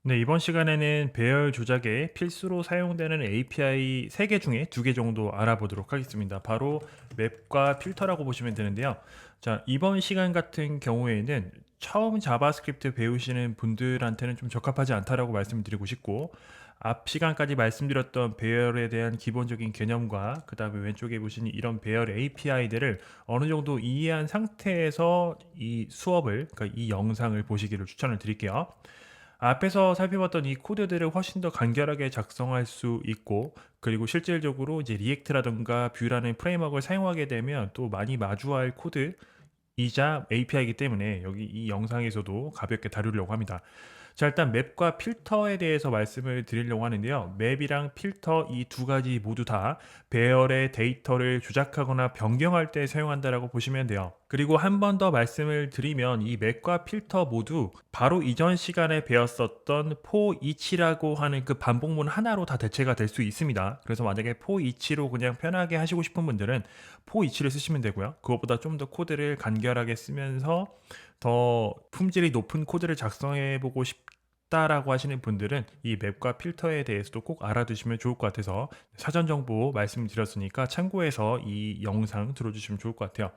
네, 이번 시간에는 배열 조작에 필수로 사용되는 API 3개 중에 2개 정도 알아보도록 하겠습니다. 바로 맵과 필터라고 보시면 되는데요. 자, 이번 시간 같은 경우에는 처음 자바스크립트 배우시는 분들한테는 좀 적합하지 않다라고 말씀드리고 싶고, 앞 시간까지 말씀드렸던 배열에 대한 기본적인 개념과 그 다음에 왼쪽에 보시는 이런 배열 API들을 어느 정도 이해한 상태에서 이 수업을, 그러니까 이 영상을 보시기를 추천을 드릴게요. 앞에서 살펴봤던 이 코드들을 훨씬 더 간결하게 작성할 수 있고, 그리고 실질적으로 이제 리액트라든가 뷰라는 프레임워크를 사용하게 되면 또 많이 마주할 코드이자 API이기 때문에 여기 이 영상에서도 가볍게 다루려고 합니다. 자, 일단 맵과 필터에 대해서 말씀을 드리려고 하는데요. 맵이랑 필터 이 두 가지 모두 다 배열의 데이터를 조작하거나 변경할 때 사용한다라고 보시면 돼요. 그리고 한 번 더 말씀을 드리면 이 맵과 필터 모두 바로 이전 시간에 배웠었던 for each라고 하는 그 반복문 하나로 다 대체가 될 수 있습니다. 그래서 만약에 for each로 그냥 편하게 하시고 싶은 분들은 for each를 쓰시면 되고요. 그것보다 좀 더 코드를 간결하게 쓰면서 더 품질이 높은 코드를 작성해 보고 싶다라고 하시는 분들은 이 맵과 필터에 대해서도 꼭 알아두시면 좋을 것 같아서 사전 정보 말씀드렸으니까 참고해서 이 영상 들어주시면 좋을 것 같아요.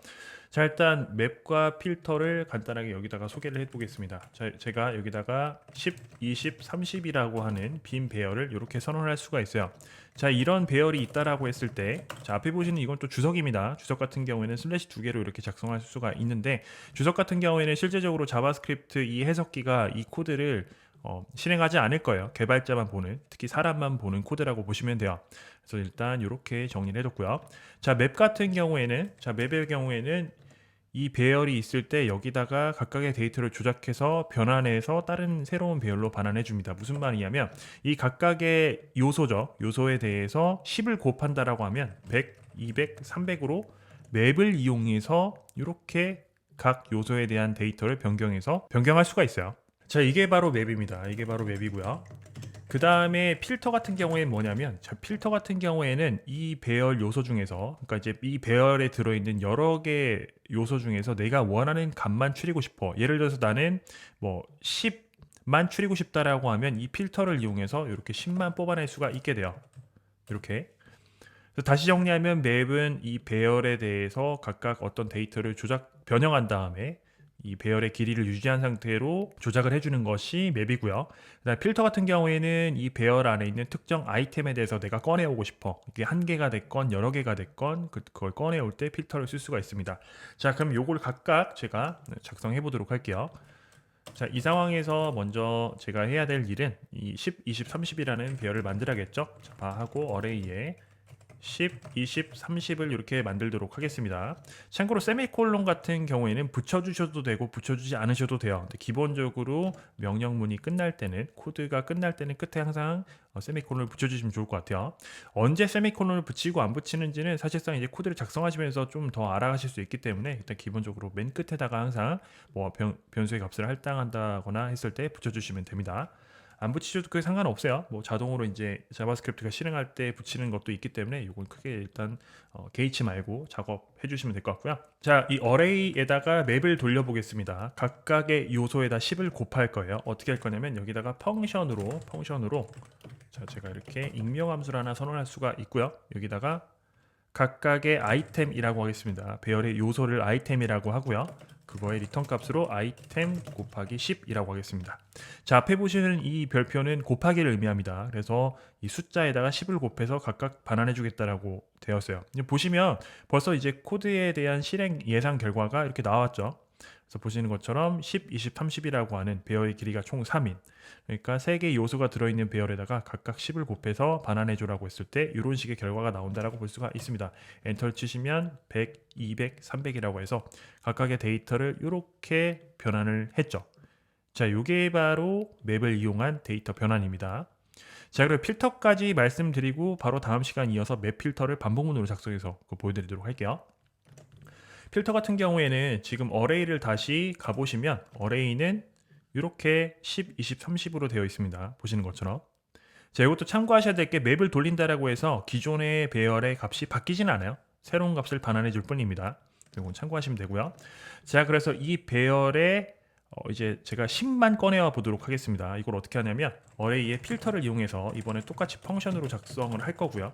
자, 일단 맵과 필터를 간단하게 여기다가 소개를 해보겠습니다. 자, 제가 여기다가 10, 20, 30이라고 하는 빈 배열을 이렇게 선언할 수가 있어요. 자, 이런 배열이 있다라고 했을 때, 자, 앞에 보시는 이건 또 주석입니다. 주석 같은 경우에는 슬래시 두 개로 이렇게 작성할 수가 있는데, 주석 같은 경우에는 실제적으로 자바스크립트 이 해석기가 이 코드를 실행하지 않을 거예요. 개발자만 보는, 특히 사람만 보는 코드라고 보시면 돼요. 그래서 일단 이렇게 정리를 해뒀고요. 자, 맵 같은 경우에는, 자, 맵의 경우에는 이 배열이 있을 때 여기다가 각각의 데이터를 조작해서 변환해서 다른 새로운 배열로 반환해 줍니다. 무슨 말이냐면 이 각각의 요소죠. 요소에 대해서 10을 곱한다라고 하면 100, 200, 300으로 맵을 이용해서 이렇게 각 요소에 대한 데이터를 변경할 수가 있어요. 자, 이게 바로 맵입니다. 이게 바로 맵이고요. 그 다음에 필터 같은 경우에는 뭐냐면, 자, 필터 같은 경우에는 이 배열 요소 중에서, 그러니까 이제 이 배열에 들어있는 여러 개 요소 중에서 내가 원하는 값만 추리고 싶어. 예를 들어서 나는 뭐 10만 추리고 싶다라고 하면 이 필터를 이용해서 이렇게 10만 뽑아낼 수가 있게 돼요. 이렇게. 그래서 다시 정리하면 맵은 이 배열에 대해서 각각 어떤 데이터를 변형한 다음에 이 배열의 길이를 유지한 상태로 조작을 해주는 것이 맵이고요. 그다음에 필터 같은 경우에는 이 배열 안에 있는 특정 아이템에 대해서 내가 꺼내오고 싶어. 이게 한 개가 됐건 여러 개가 됐건 그걸 꺼내올 때 필터를 쓸 수가 있습니다. 자, 그럼 요걸 각각 제가 작성해 보도록 할게요. 자, 이 상황에서 먼저 제가 해야 될 일은 이 10, 20, 30이라는 배열을 만들어야겠죠. 자, 하고 어레이에 10, 20, 30을 이렇게 만들도록 하겠습니다. 참고로 세미콜론 같은 경우에는 붙여주셔도 되고 붙여주지 않으셔도 돼요. 근데 기본적으로 명령문이 끝날 때는, 코드가 끝날 때는 끝에 항상 세미콜론을 붙여주시면 좋을 것 같아요. 언제 세미콜론을 붙이고 안 붙이는지는 사실상 이제 코드를 작성하시면서 좀 더 알아가실 수 있기 때문에 일단 기본적으로 맨 끝에다가 항상 뭐 변수의 값을 할당한다거나 했을 때 붙여주시면 됩니다. 안 붙이셔도 그게 상관없어요. 뭐 자동으로 이제 자바스크립트가 실행할 때 붙이는 것도 있기 때문에 이건 크게 일단 개의치 말고 작업해 주시면 될 것 같고요. 자, 이 어레이에다가 맵을 돌려보겠습니다. 각각의 요소에다 10을 곱할 거예요. 어떻게 할 거냐면 여기다가 펑션으로 자, 제가 이렇게 익명 함수를 하나 선언할 수가 있고요. 여기다가 각각의 아이템이라고 하겠습니다. 배열의 요소를 아이템이라고 하고요. 그거의 리턴 값으로 아이템 곱하기 10이라고 하겠습니다. 자, 앞에 보시는 이 별표는 곱하기를 의미합니다. 그래서 이 숫자에다가 10을 곱해서 각각 반환해 주겠다라고 되었어요. 보시면 벌써 이제 코드에 대한 실행 예상 결과가 이렇게 나왔죠. 그래서 보시는 것처럼 10, 20, 30이라고 하는 배열의 길이가 총 3인, 그러니까 3개의 요소가 들어있는 배열에다가 각각 10을 곱해서 반환해줘라고 했을 때 이런 식의 결과가 나온다라고 볼 수가 있습니다. 엔터를 치시면 100, 200, 300이라고 해서 각각의 데이터를 이렇게 변환을 했죠. 자, 이게 바로 맵을 이용한 데이터 변환입니다. 자, 그리고 필터까지 말씀드리고 바로 다음 시간 이어서 맵 필터를 반복문으로 작성해서 보여드리도록 할게요. 필터 같은 경우에는 지금 어레이를 다시 가보시면 어레이는 이렇게 10, 20, 30으로 되어 있습니다. 보시는 것처럼. 자, 이것도 참고하셔야 될 게 맵을 돌린다라고 해서 기존의 배열의 값이 바뀌진 않아요. 새로운 값을 반환해 줄 뿐입니다. 이건 참고하시면 되고요. 자, 그래서 이 배열의 이제 제가 10만 꺼내와 보도록 하겠습니다. 이걸 어떻게 하냐면 어레이의 필터를 이용해서 이번에 똑같이 펑션으로 작성을 할 거고요.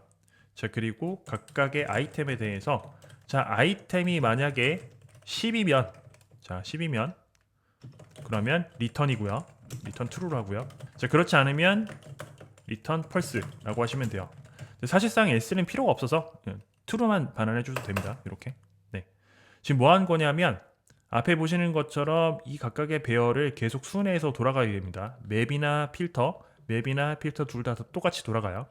자, 그리고 각각의 아이템에 대해서 자, 아이템이 만약에 10이면 자, 10이면 그러면 리턴이고요. 리턴 true로 하고요. 자, 그렇지 않으면 리턴 false라고 하시면 돼요. 사실상 s는 필요가 없어서 그냥 true만 반환해 줘도 됩니다. 이렇게. 네. 지금 뭐 한 거냐면 앞에 보시는 것처럼 이 각각의 배열을 계속 순회해서 돌아가게 됩니다. 맵이나 필터 둘 다 똑같이 돌아가요.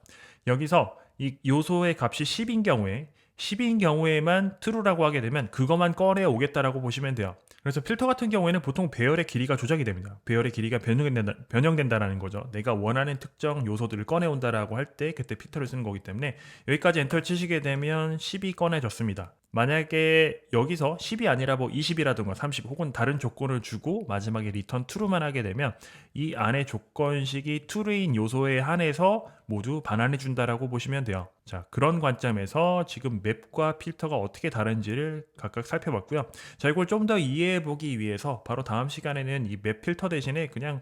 여기서 이 요소의 값이 10인 경우에만 true라고 하게 되면 그것만 꺼내 오겠다라고 보시면 돼요. 그래서 필터 같은 경우에는 보통 배열의 길이가 조작이 됩니다. 배열의 길이가 변형된다라는 거죠. 내가 원하는 특정 요소들을 꺼내온다라고 할 때 그때 필터를 쓰는 거기 때문에 여기까지 엔터 치시게 되면 10이 꺼내졌습니다. 만약에 여기서 10이 아니라 뭐 20이라든가 30 혹은 다른 조건을 주고 마지막에 리턴 true만 하게 되면 이 안에 조건식이 true인 요소에 한해서 모두 반환해 준다라고 보시면 돼요. 자, 그런 관점에서 지금 맵과 필터가 어떻게 다른지를 각각 살펴봤고요. 자, 이걸 좀 더 이해해 보기 위해서 바로 다음 시간에는 이 맵 필터 대신에 그냥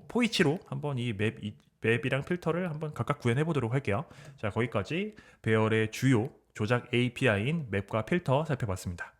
포이치로 한번 이 맵이랑 필터를 한번 각각 구현해 보도록 할게요. 자, 거기까지 배열의 주요 조작 API인 맵과 필터 살펴봤습니다.